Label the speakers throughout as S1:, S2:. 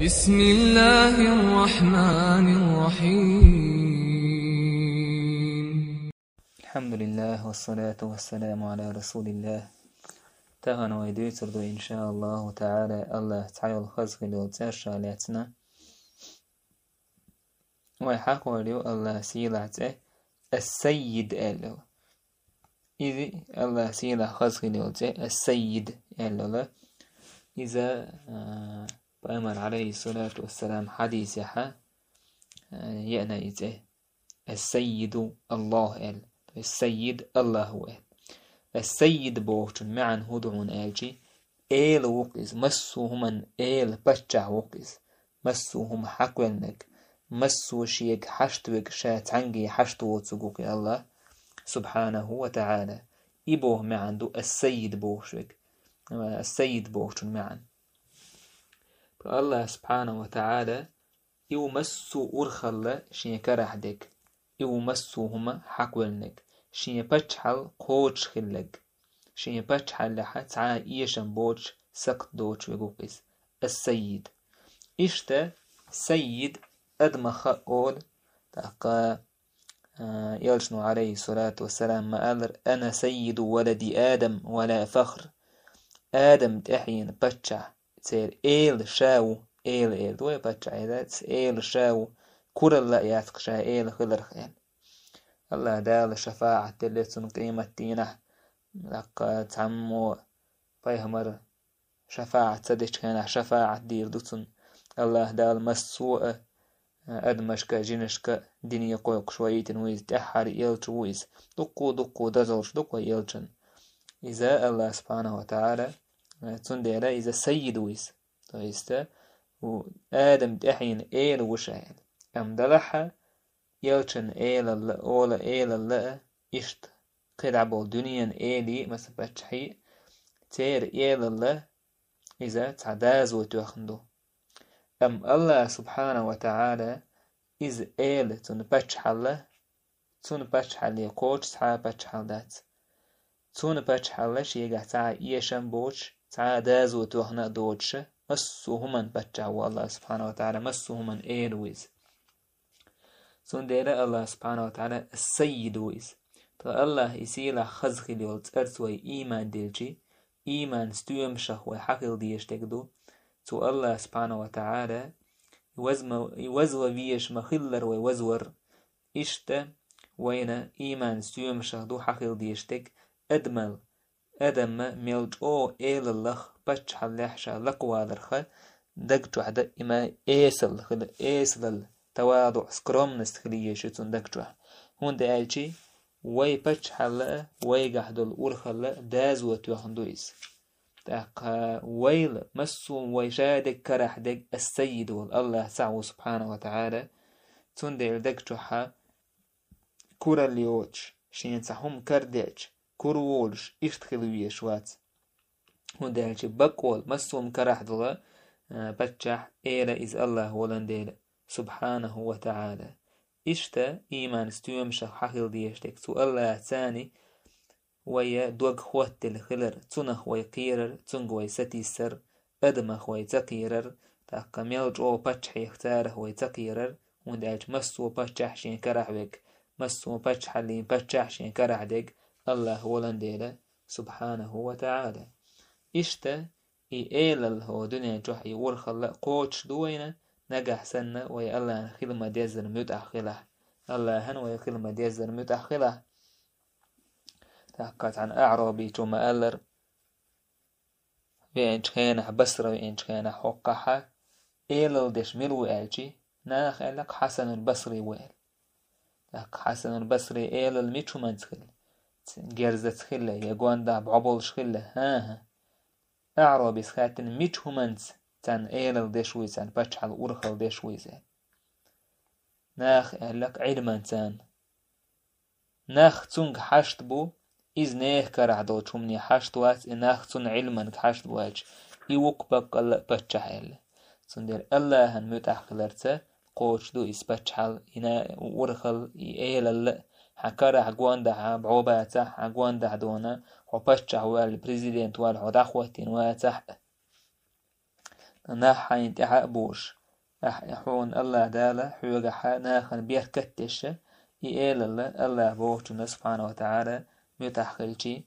S1: بسم الله الرحمن الرحيم.
S2: الحمد لله والصلاة والسلام على رسول الله. تهان ويدوتر دو إن شاء الله تعالى الله تعالى الخزق لو ترشى لاتنا ويحاقوا ليو الله سيلعته السيد ألو إذا الله سيلع خزق لو السيد ألو إذا بأمر عليه الصلاة والسلام حديث يحا يأنا إذا السيد الله أل السيد الله هو السيد بوشن معن هدعون آجي إيل وقز مسوهما إيل بچع وقز مسوهم حقولنك مسو شيك حشتوك شاتعنجي حشتو تسقوك الله سبحانه وتعالى إبوه معن دو السيد بوشوك السيد بوشن معن الله سبحانه وتعالى يو مسو أرخل شين كرحدك يو مسوهما حقولنك شين بچحل قوش خلق شين بچحل لحا تعا إيشن بوش سقط دوش ويقوقس السيد إشتا سيد أدمخ أول تاقا يلشنو عليه الصلاة والسلام ما قال أنا سيد ولد آدم ولا فخر آدم تحين بچح تير إيل شاو إيل دوي بچح إيل شاو كورل لا ياتقشا إيل خلر خيال الله دال شفاعة اللي قيمة دينه لقى تعمو فيهمر شفاعة تدش كان شفاعة دير دوتن الله دال مسوء أدمشك جنشك ديني قويق شويتن ويز تحر يلش ويز دقو دزلش دقو يلشن إذا الله سبحانه وتعالى تندير إذا سيد ويز تويستا وآدم تحين إيل وشايل أم دلحا يلشن إيل الله أولا إيل الله إشت قرعبو دنيا إيلي مثل بچحي تير إيل الله إذا تعداز وتوخندو أم الله سبحانه وتعالى إذ إيل تن بچحل تن بچحل يقوش تعا بچحل دات تن بچحل شيغا تعا إيشن بوش تعداز وتوخنا دوش مسوهمن بچحو الله سبحانه وتعالى مسوهمن إيل ويز سندير الله سبحانه وتعالى السيد ويز الله يسيلا خزخي ليولت أرسوي إيمان ديلجي إيمان ستيوم شخوي حقل ديشتكدو تو الله سبحانه وتعالى يوزو فيش مخلر ويوزور إشتا وين إيمان ستيوم شخدو حقل ديشتك أدمل أدم ميلج أو إيل اللخ بچ حلحشا لقوا درخ دقجو حدا إما إيسل خل إيسل تواضع سكرومنس خليه شتون دقجو هون دالجي وي بچ حلقة وي قحدل أورخلة دازوة وخندويس تاقا ويل مسوم ويشادك كرحدك السيد والله سعو سبحانه وتعالى تندل دقجوحا كورا ليوش شين سحوم كرديش كورولش اشتخلوية شوات هون دالجي بقول مسوم كرحدل بچح إيلا إز الله ولنديل سبحانه وتعالى إشتا إيمان ستيوم شخ حقل ديشتك تو الله تاني ويا دوغ خوات الخلر تنخ ويقيرر تنغ ويستيسر أدمخ ويتقيرر تاقا ميلج أو بچح يختاره ويتقيرر وندالج مسو بچح شين كرحوك مسو بچح اللين بچح شين كرحدك الله ولنديل سبحانه وتعالى إشتا إيلل هو دنيا جوحي ورخل قوتش دوينة نجح سنة ويا الله خدمة ديزر متأخلة الله هن ويا خدمة ديزر متأخلة تحكت عن أعرابي توما ألر وينش خينح بصرة وينش خينح حقها إيلل ديش ملو ألجي ناخ ألك حسن البصري ويل لك حسن البصري إيلل ميتشو منتخل جرزة خلة يقوان دا بعبولش خلة ها أعرابي سخاتن ميتشو منتخل تان إيلل ديشوي تان بچحل أورخل ديشوي زين ناخ أهلك علما تان ناخ تونغ حشت بو إز نيخ كرعدو چومني حشت وات ناخ تون علما حشت بواج إيوك بقل بچحل سندر الله هن متأخلرت قوش دو إز بچحل إنا أورخل إيلل حكرا حقوان دا بعوباتا حقوان دا دونا وبچح والبريزيدنت والحداخوتين واتح ناحين تحق بوش يحون الله دالا حوغا حا ناخن بيركتش إيل الله بوشنا سبحانه وتعالى متحقلشي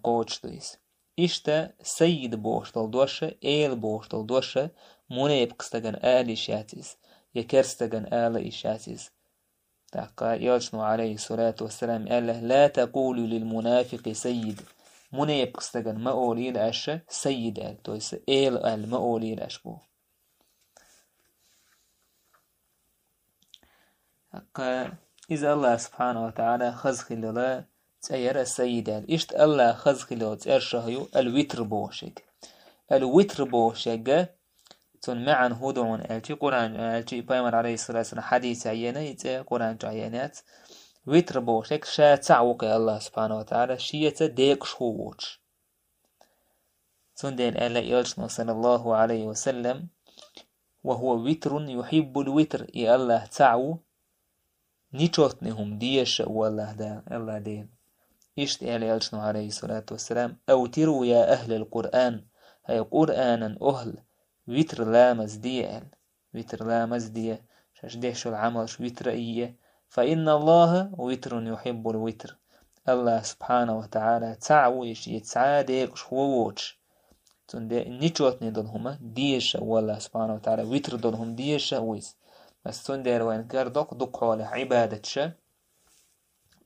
S2: قوش دويس إشتا سيد بوشتل دوشة إيل بوشتل دوشة منيب قستغن آلي شاتيز يكرستغن آلي شاتيز تاقا يلشنو عليه الصلاة والسلام قال له لا تقولوا للمنافق سيد منيب قستغن ما أولي لأش سيد قال تويس إيل قال ما أولي لأشبو إذا الله سبحانه وتعالى خزخي لله تأير السيد قال إشت الله خزخي لله تأير شهيو الوتر بوشك الوتر بوشك تون معن هودون ألتي قرآن ألتي بيمر عليه الصلاة والسلام حديث عينة يتأ قرآن عينات وتر بوشك شا تعوق الله سبحانه وتعالى شيئة ديك شهوش تون دين ألا يلشنا صلى الله عليه وسلم وهو وتر يحب الوتر إي الله تعو نيشوتنهم ديش والله دا الله دين إشت ألا يلشنا عليه الصلاة والسلام أوتروا يا أهل القرآن هاي قرآنا أهل وتر لامز ديال وتر لامز دي شاش ديش العمل شو وتر إيه فإن الله وتر يحب الوتر الله سبحانه وتعالى تعويش يتسعادك شووش تندي نيشوت ندلهما ديش والله سبحانه وتعالى وتر دلهم ديش ويس بس تندير وين كردوك دوك حوله عبادة شا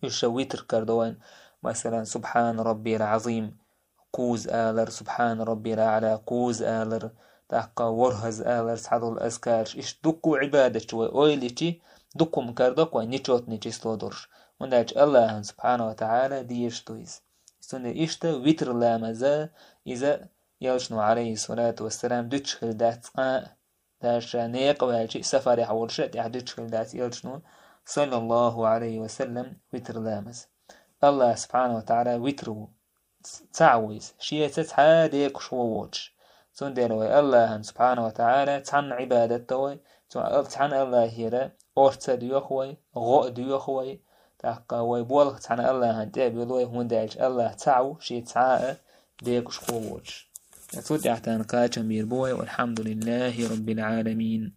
S2: يش وتر كردوين مثلا سبحان ربي العظيم قوز آلر سبحان ربي الأعلى قوز آلر تحقا ورهز آلر سحضو الأذكارش إش دوكو عبادة شوي أويليشي دوكو مكردوك وين نيشوت نيشيستو درش ونداج الله سبحانه وتعالى ديش تويز سنة إشتا وتر لامزا إذا يلشنو عليه الصلاة والسلام دوتشخل دات داش نيق والشي سفر يحول شات دوتشخل دات يلشنو صلى الله عليه وسلم وتر لامز الله سبحانه وتعالى وترو تعويز شيء تتحاديك شووش سنديروي الله سبحانه وتعالى تحن عبادته تحن الله هيرا أورتا ديوخوي غو ديوخوي تحقاوي بولغ تحن الله تابلوي هنداج الله تعو شيء تعاء ديك شووش تود اعتان قاچم بيربوي والحمد لله رب العالمين.